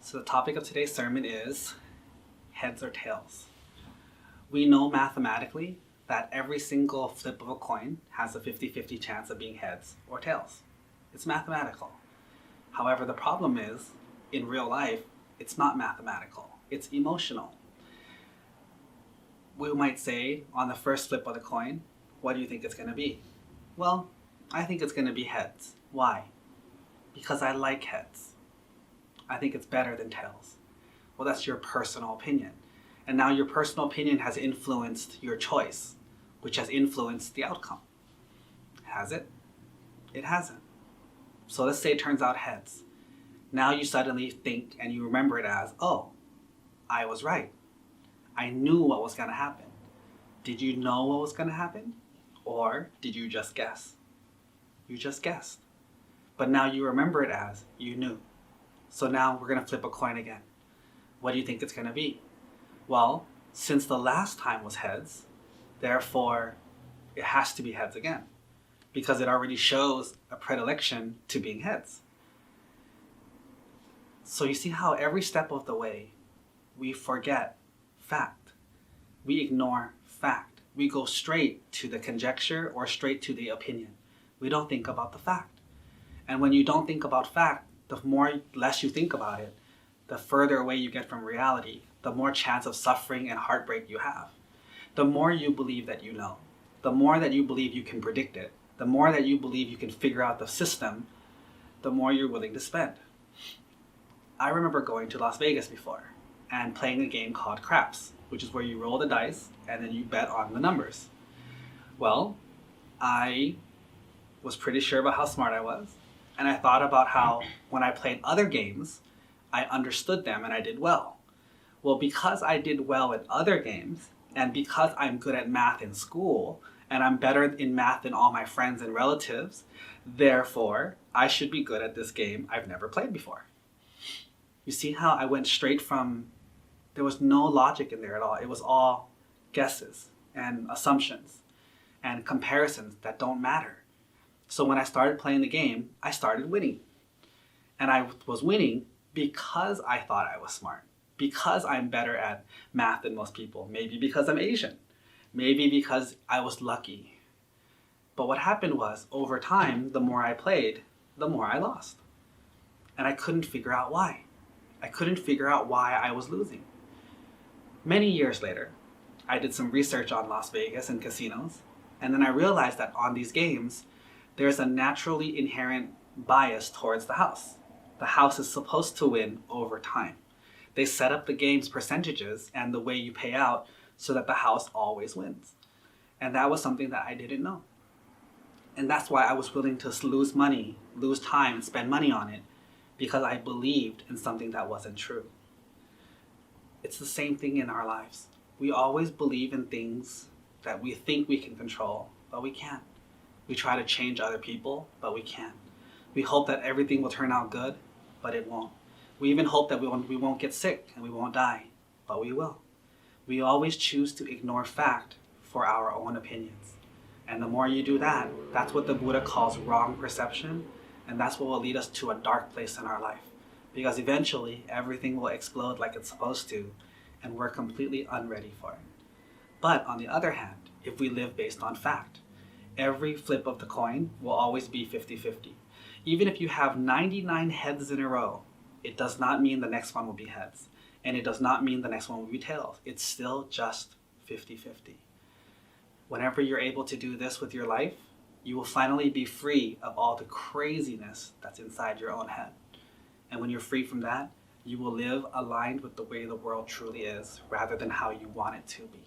So the topic of today's sermon is heads or tails. We know mathematically that every single flip of a coin has a 50-50 chance of being heads or tails. It's mathematical. However, the problem is, in real life, it's not mathematical. It's emotional. We might say, on the first flip of the coin, what do you think it's going to be? Well, I think it's going to be heads. Why? Because I like heads. I think it's better than tails. Well, that's your personal opinion. And now your personal opinion has influenced your choice, which has influenced the outcome. Has it? It hasn't. So let's say it turns out heads. Now you suddenly think and you remember it as, oh, I was right. I knew what was going to happen. Did you know what was going to happen? Or did you just guess? You just guessed. But now you remember it as you knew. So now we're going to flip a coin again. What do you think it's going to be? Well, since the last time was heads, therefore it has to be heads again, because it already shows a predilection to being heads. So you see how every step of the way we forget fact. We ignore fact. We go straight to the conjecture or straight to the opinion. We don't think about the fact. And when you don't think about fact, the less you think about it, the further away you get from reality, the more chance of suffering and heartbreak you have. The more you believe that you know, the more that you believe you can predict it, the more that you believe you can figure out the system, the more you're willing to spend. I remember going to Las Vegas before and playing a game called craps, which is where you roll the dice and then you bet on the numbers. Well, I was pretty sure about how smart I was, and I thought about how when I played other games, I understood them and I did well. Well, because I did well in other games, and because I'm good at math in school, and I'm better in math than all my friends and relatives, therefore, I should be good at this game I've never played before. You see how I went straight from, there was no logic in there at all. It was all guesses and assumptions and comparisons that don't matter. So when I started playing the game, I started winning. And I was winning because I thought I was smart, because I'm better at math than most people, maybe because I'm Asian, maybe because I was lucky. But what happened was, over time, the more I played, the more I lost. And I couldn't figure out why. I couldn't figure out why I was losing. Many years later, I did some research on Las Vegas and casinos, and then I realized that on these games, there's a naturally inherent bias towards the house. The house is supposed to win over time. They set up the game's percentages and the way you pay out so that the house always wins. And that was something that I didn't know. And that's why I was willing to lose money, lose time, and spend money on it, because I believed in something that wasn't true. It's the same thing in our lives. We always believe in things that we think we can control, but we can't. We try to change other people, but we can't. We hope that everything will turn out good, but it won't. We even hope that we won't get sick and we won't die, but we will. We always choose to ignore fact for our own opinions. And the more you do that, that's what the Buddha calls wrong perception, and that's what will lead us to a dark place in our life. Because eventually, everything will explode like it's supposed to, and we're completely unready for it. But on the other hand, if we live based on fact, every flip of the coin will always be 50-50. Even if you have 99 heads in a row, it does not mean the next one will be heads. And it does not mean the next one will be tails. It's still just 50-50. Whenever you're able to do this with your life, you will finally be free of all the craziness that's inside your own head. And when you're free from that, you will live aligned with the way the world truly is, rather than how you want it to be.